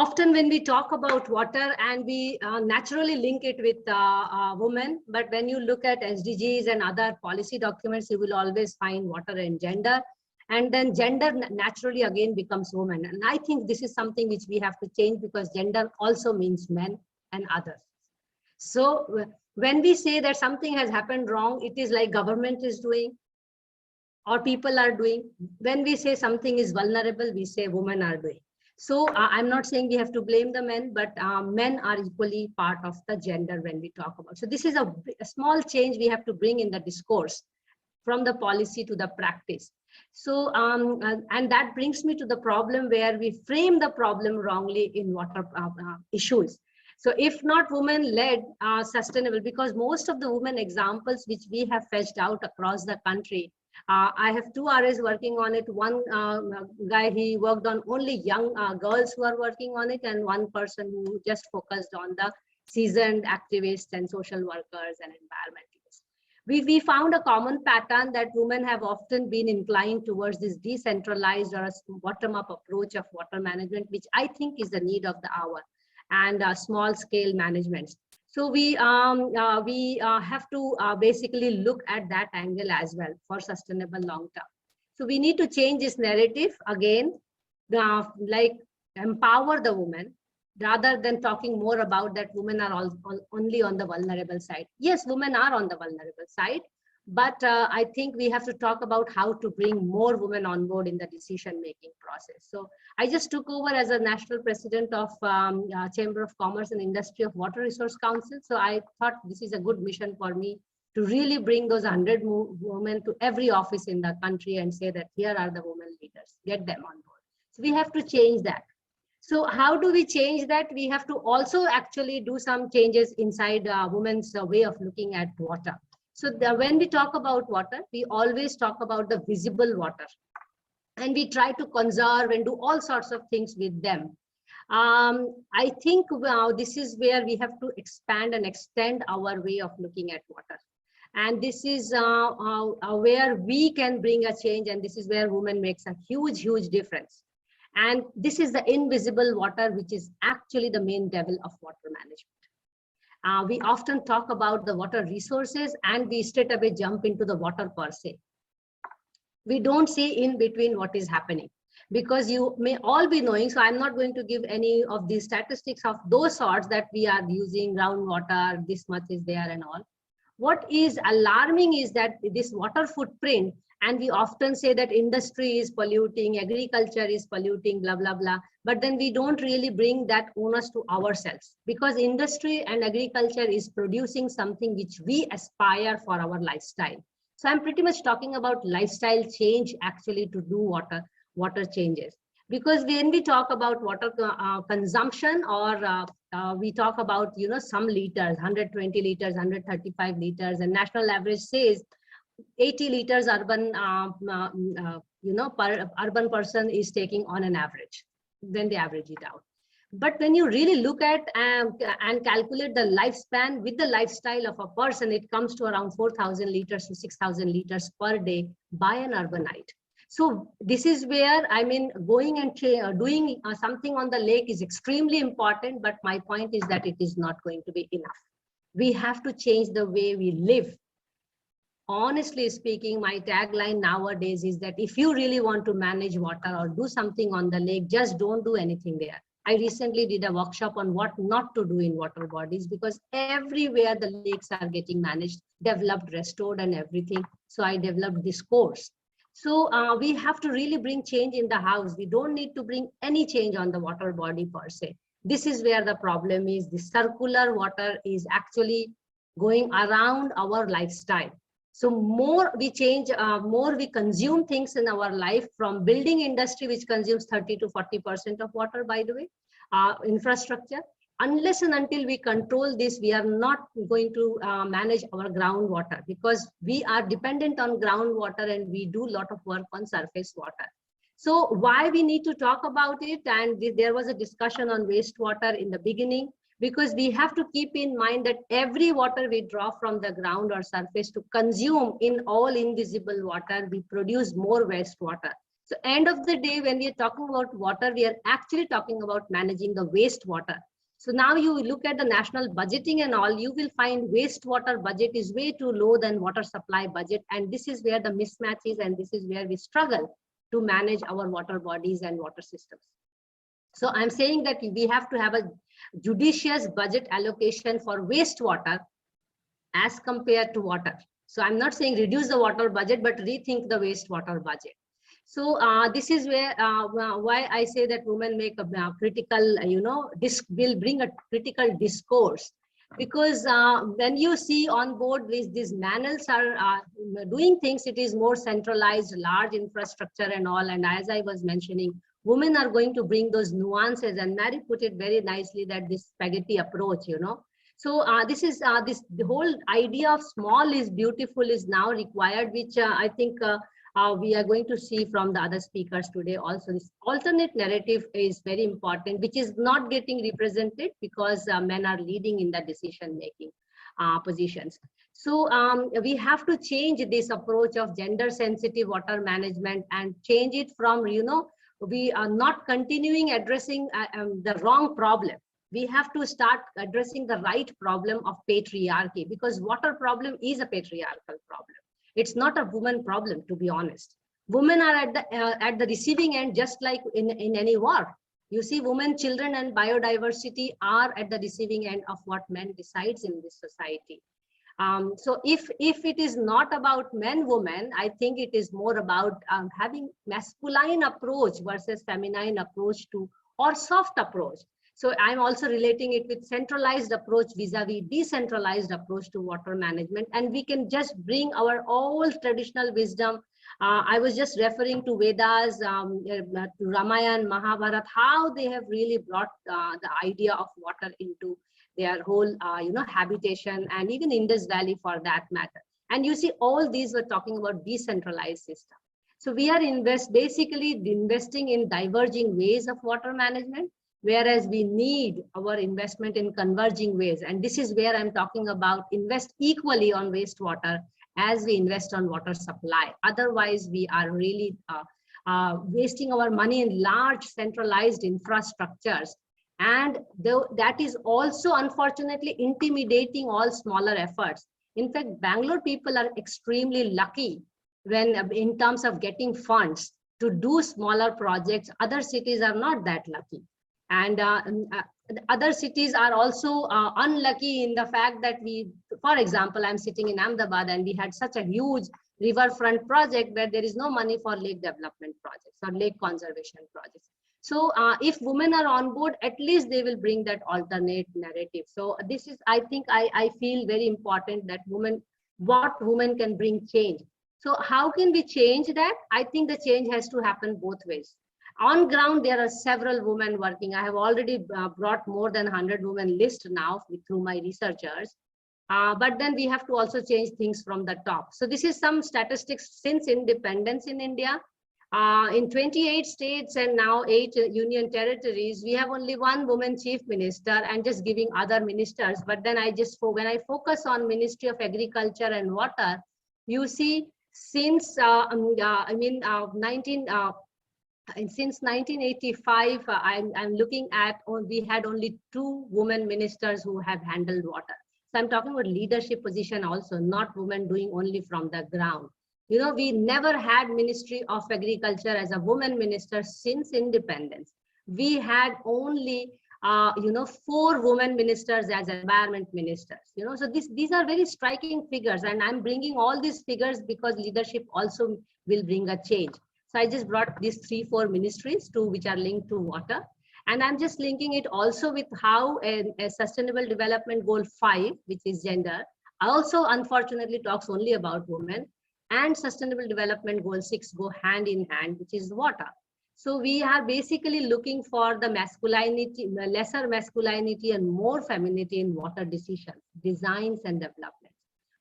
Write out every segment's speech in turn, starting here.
often when we talk about water and we naturally link it with women, but when you look at SDGs and other policy documents, you will always find water and gender. And then gender naturally again becomes woman. And I think this is something which we have to change, because gender also means men and others. So when we say that something has happened wrong, it is like government is doing or people are doing. When we say something is vulnerable, we say women are doing. So I'm not saying we have to blame the men, but men are equally part of the gender when we talk about. So this is a small change we have to bring in the discourse from the policy to the practice. So, and that brings me to the problem where we frame the problem wrongly in water issues. So if not women-led sustainable, because most of the women examples which we have fetched out across the country, I have 2 RAs working on it. One guy, he worked on only young girls who are working on it, and one person who just focused on the seasoned activists and social workers and environmentalists. We found a common pattern that women have often been inclined towards this decentralized or a bottom-up approach of water management, which I think is the need of the hour, and small-scale management. So we have to basically look at that angle as well for sustainable long-term. So we need to change this narrative again, like empower the women, rather than talking more about that women are only on the vulnerable side. Yes, women are on the vulnerable side, but I think we have to talk about how to bring more women on board in the decision-making process. So I just took over as a national president of Chamber of Commerce and Industry of Water Resource Council. So I thought this is a good mission for me to really bring those 100 women to every office in the country and say that here are the women leaders, get them on board. So we have to change that. So how do we change that? We have to also actually do some changes inside women's way of looking at water. So when we talk about water, we always talk about the visible water, and we try to conserve and do all sorts of things with them. I think this is where we have to expand and extend our way of looking at water. And this is where we can bring a change, and this is where women makes a huge, huge difference. And this is the invisible water, which is actually the main devil of water management. We often talk about the water resources and we straight away jump into the water per se. We don't see in between what is happening, because you may all be knowing. So I'm not going to give any of these statistics of those sorts that we are using groundwater, this much is there and all. What is alarming is that this water footprint, and we often say that industry is polluting, agriculture is polluting, blah, blah, blah. But then we don't really bring that onus to ourselves, because industry and agriculture is producing something which we aspire for our lifestyle. So I'm pretty much talking about lifestyle change actually to do water changes. Because when we talk about water consumption, or we talk about, some liters, 120 liters, 135 liters, and national average says 80 liters urban, per urban person is taking on an average when they average it out. But when you really look at and calculate the lifespan with the lifestyle of a person, it comes to around 4,000 liters to 6,000 liters per day by an urbanite. So this is where, I mean, going and doing something on the lake is extremely important, but my point is that it is not going to be enough. We have to change the way we live. Honestly speaking, my tagline nowadays is that if you really want to manage water or do something on the lake, just don't do anything there. I recently did a workshop on what not to do in water bodies, because everywhere the lakes are getting managed, developed, restored and everything. So I developed this course. So we have to really bring change in the house. We don't need to bring any change on the water body per se. This is where the problem is. The circular water is actually going around our lifestyle. So more we change, more we consume things in our life, from building industry, which consumes 30 to 40% of water, by the way, infrastructure. Unless and until we control this, we are not going to manage our groundwater, because we are dependent on groundwater and we do a lot of work on surface water. So why we need to talk about it, and there was a discussion on wastewater in the beginning, because we have to keep in mind that every water we draw from the ground or surface to consume in all invisible water, we produce more wastewater. So end of the day, when we are talking about water, we are actually talking about managing the wastewater. So now you look at the national budgeting and all, you will find wastewater budget is way too low than water supply budget. And this is where the mismatch is, and this is where we struggle to manage our water bodies and water systems. So I'm saying that we have to have a judicious budget allocation for wastewater as compared to water. So I'm not saying reduce the water budget, but rethink the wastewater budget. So this is where why I say that women make a critical, will bring a critical discourse, because when you see on board these manuals are doing things, it is more centralized, large infrastructure and all. And as I was mentioning, women are going to bring those nuances, and Mary put it very nicely that this spaghetti approach, So this is the whole idea of small is beautiful is now required, which I think we are going to see from the other speakers today. Also, this alternate narrative is very important, which is not getting represented because men are leading in the decision making positions. So we have to change this approach of gender sensitive water management and change it from, we are not continuing addressing the wrong problem. We have to start addressing the right problem of patriarchy, because water problem is a patriarchal problem. It's not a woman problem, to be honest. Women are at the receiving end, just like in any war. You see, women, children, and biodiversity are at the receiving end of what men decides in this society. So if it is not about men, women, I think it is more about having masculine approach versus feminine approach to, or soft approach. So I'm also relating it with centralized approach vis-a-vis decentralized approach to water management. And we can just bring our old traditional wisdom. I was just referring to Vedas, to Ramayana, Mahabharata, how they have really brought the idea of water into their whole, habitation, and even Indus Valley for that matter. And you see, all these were talking about decentralized system. So we are basically investing in diverging ways of water management, whereas we need our investment in converging ways. And this is where I'm talking about invest equally on wastewater as we invest on water supply. Otherwise, we are really wasting our money in large centralized infrastructures. And that is also, unfortunately, intimidating all smaller efforts. In fact, Bangalore people are extremely lucky when, in terms of getting funds to do smaller projects. Other cities are not that lucky. And other cities are also unlucky in the fact that for example, I'm sitting in Ahmedabad, and we had such a huge riverfront project where there is no money for lake development projects or lake conservation projects. So if women are on board, at least they will bring that alternate narrative. So this is, I think, I feel very important that what women can bring change. So how can we change that? I think the change has to happen both ways. On ground, there are several women working. I have already brought more than 100 women list now through my researchers. But then we have to also change things from the top. So this is some statistics since independence in India. In 28 states and now 8 union territories, we have only one woman chief minister, and just giving other ministers. But then when I focus on Ministry of Agriculture and Water, you see, since since 1985, I'm looking at, we had only 2 women ministers who have handled water. So I'm talking about leadership position also, not women doing only from the ground. We never had Ministry of Agriculture as a woman minister since independence. We had only, 4 women ministers as environment ministers. So these are very striking figures, and I'm bringing all these figures because leadership also will bring a change. So I just brought these 3-4 ministries which are linked to water. And I'm just linking it also with how a Sustainable Development Goal 5, which is gender, also unfortunately talks only about women, and Sustainable Development Goal 6 go hand in hand, which is water. So we are basically looking for the masculinity, lesser masculinity and more femininity in water decisions, designs and development.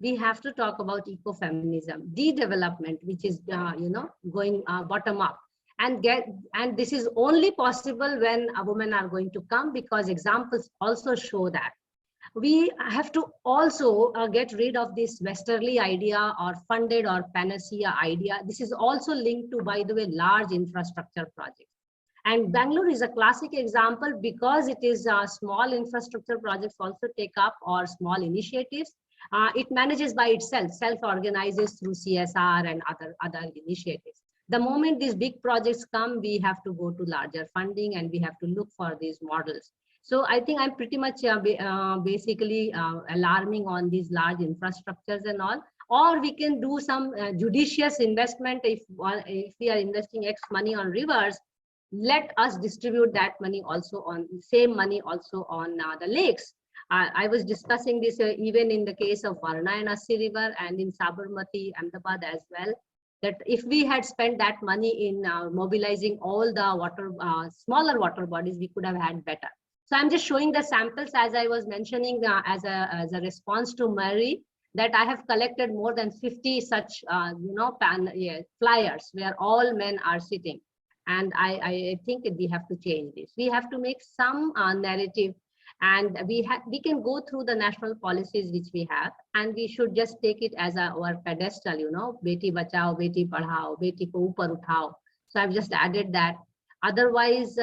We have to talk about ecofeminism, de-development, which is going bottom up, and this is only possible when women are going to come, because examples also show that. We have to also get rid of this westerly idea or funded or panacea idea. This is also linked to, by the way, large infrastructure projects. And Bangalore is a classic example because it is small infrastructure projects also take up or small initiatives. It manages by itself, self-organizes through CSR and other initiatives. The moment these big projects come, we have to go to larger funding and we have to look for these models. So I think I'm pretty much basically alarming on these large infrastructures and all, or we can do some judicious investment. If we are investing X money on rivers, let us distribute that money also on same money also on the lakes. I was discussing this even in the case of Varna and Assi River and in Sabarmati, Ahmedabad as well, that if we had spent that money in mobilizing all the water, smaller water bodies, we could have had better. So I'm just showing the samples as I was mentioning as a response to Mary, that I have collected more than 50 such, flyers where all men are sitting. And I think we have to change this. We have to make some narrative, and we can go through the national policies which we have, and we should just take it as our pedestal, Beti Bachao, Beti Padhao, Beti Ko Upar Uthao. So I've just added that. Otherwise,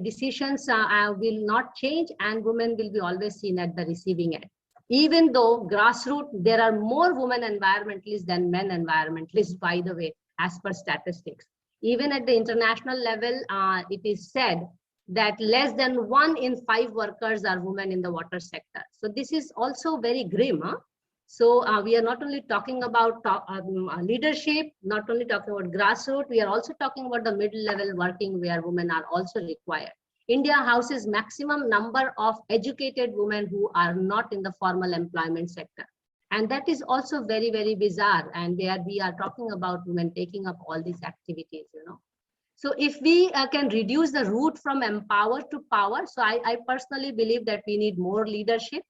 decisions will not change, and women will be always seen at the receiving end. Even though grassroots, there are more women environmentalists than men environmentalists, by the way, as per statistics. Even at the international level, it is said that less than 1 in 5 workers are women in the water sector. So this is also very grim. Huh? So we are not only talking about leadership, not only talking about grassroots, we are also talking about the middle level working where women are also required. India houses maximum number of educated women who are not in the formal employment sector. And that is also very, very bizarre. And where we are talking about women taking up all these activities, So if we can reduce the route from empower to power, so I personally believe that we need more leadership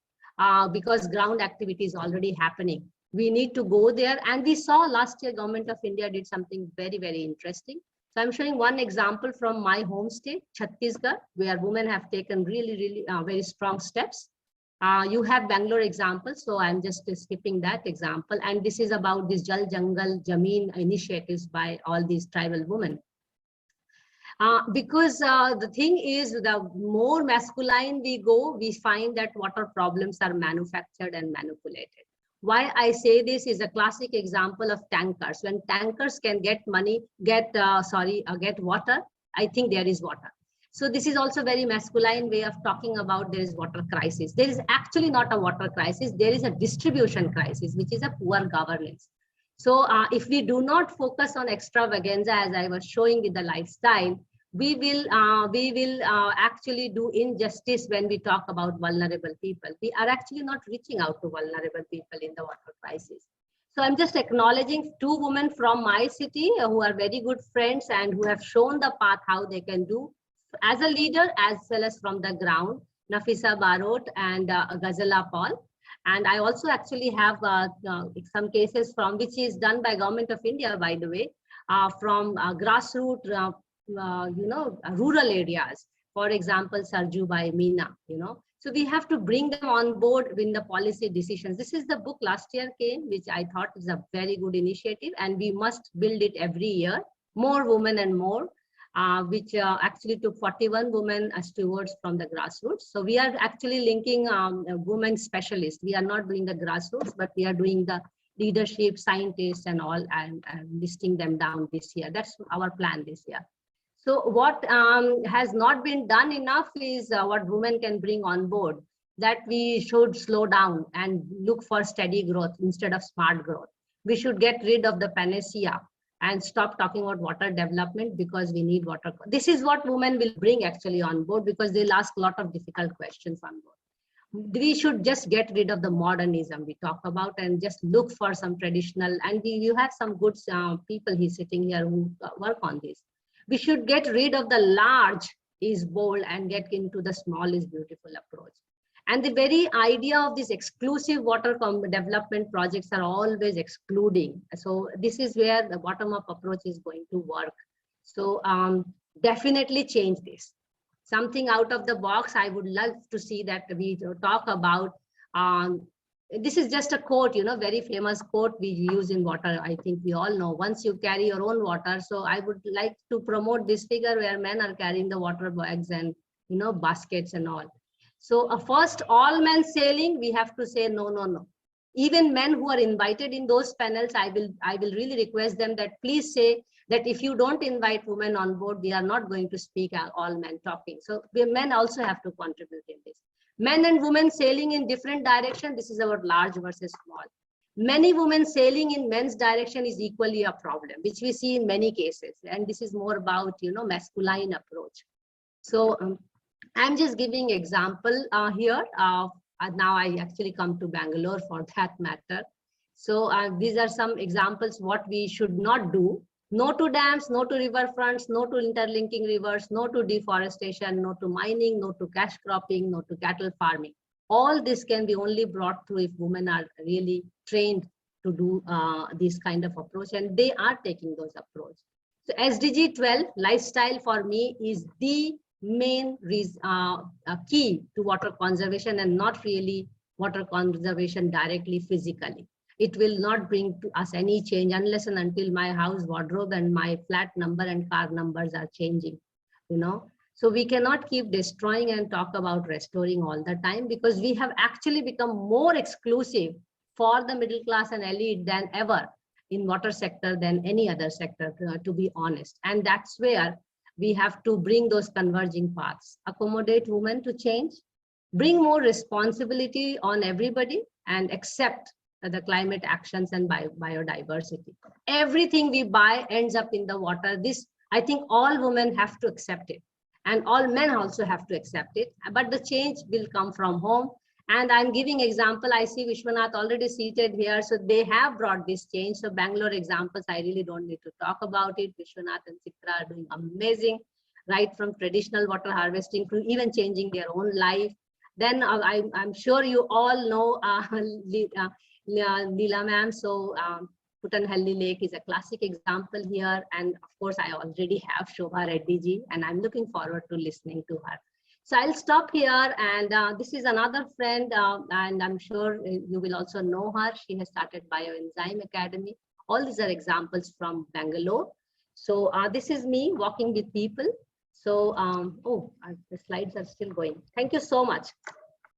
because ground activity is already happening. We need to go there. And we saw last year, Government of India did something very, very interesting. So I'm showing one example from my home state, Chhattisgarh, where women have taken really, really very strong steps. You have Bangalore example, so I'm just skipping that example. And this is about this Jal Jangal Jameen initiatives by all these tribal women. Because the thing is, the more masculine we go, we find that water problems are manufactured and manipulated. Why I say this is a classic example of tankers. When tankers can get money, get water, I think there is water. So this is also very masculine way of talking about there is water crisis. There is actually not a water crisis. There is a distribution crisis, which is a poor governance. So if we do not focus on extravaganza, as I was showing with the lifestyle, we will actually do injustice when we talk about vulnerable people. We are actually not reaching out to vulnerable people in the water crisis. So I'm just acknowledging 2 women from my city who are very good friends and who have shown the path how they can do as a leader as well as from the ground, Nafisa Barot and Ghazala Paul. And I also actually have some cases from which is done by Government of India, by the way, from grassroots, rural areas. For example, Sarju by Meena, So we have to bring them on board in the policy decisions. This is the book last year came, which I thought is a very good initiative, and we must build it every year. More women and more. Which actually took 41 women as stewards from the grassroots. So we are actually linking women specialists. We are not doing the grassroots, but we are doing the leadership, scientists and all, and listing them down this year. That's our plan this year. So what has not been done enough is what women can bring on board, that we should slow down and look for steady growth instead of smart growth. We should get rid of the panacea and stop talking about water development because we need water. This is what women will bring actually on board because they'll ask a lot of difficult questions on board. We should just get rid of the modernism we talk about and just look for some traditional, and you have some good people he's sitting here who work on this. We should get rid of the large is bold and get into the small is beautiful approach. And the very idea of this exclusive water development projects are always excluding. So this is where the bottom-up approach is going to work. So definitely change this. Something out of the box. I would love to see that we talk about This is just a quote, very famous quote we use in water. I think we all know, once you carry your own water. So I would like to promote this figure where men are carrying the water bags and, baskets and all. So first, all men sailing, we have to say, no, no, no. Even men who are invited in those panels, I will really request them that please say that if you don't invite women on board, we are not going to speak all men talking. So men also have to contribute in this. Men and women sailing in different direction. This is about large versus small. Many women sailing in men's direction is equally a problem, which we see in many cases. And this is more about, masculine approach. So I'm just giving example here. Now I actually come to Bangalore for that matter. So these are some examples what we should not do. No to dams, no to river fronts, no to interlinking rivers, no to deforestation, no to mining, no to cash cropping, no to cattle farming. All this can be only brought through if women are really trained to do this kind of approach, and they are taking those approach. So SDG 12, lifestyle, for me is the main key to water conservation, and not really water conservation directly physically. It will not bring to us any change unless and until my house wardrobe and my flat number and car numbers are changing, So we cannot keep destroying and talk about restoring all the time, because we have actually become more exclusive for the middle class and elite than ever in water sector than any other sector, to be honest. And that's where we have to bring those converging paths, accommodate women to change, bring more responsibility on everybody, and accept the climate actions and biodiversity. Everything we buy ends up in the water. This, I think all women have to accept it, and all men also have to accept it, but the change will come from home. And I'm giving example. I see Vishwanath already seated here. So they have brought this change. So Bangalore examples, I really don't need to talk about it. Vishwanath and Sikra are doing amazing, right from traditional water harvesting to even changing their own life. Then I'm sure you all know Leela ma'am. So Putanhalli Lake is a classic example here. And of course, I already have Shobha Reddy ji, and I'm looking forward to listening to her. So I'll stop here, and this is another friend, and I'm sure you will also know her. She has started Bioenzyme Academy. All these are examples from Bangalore. So this is me walking with people. So, the slides are still going. Thank you so much.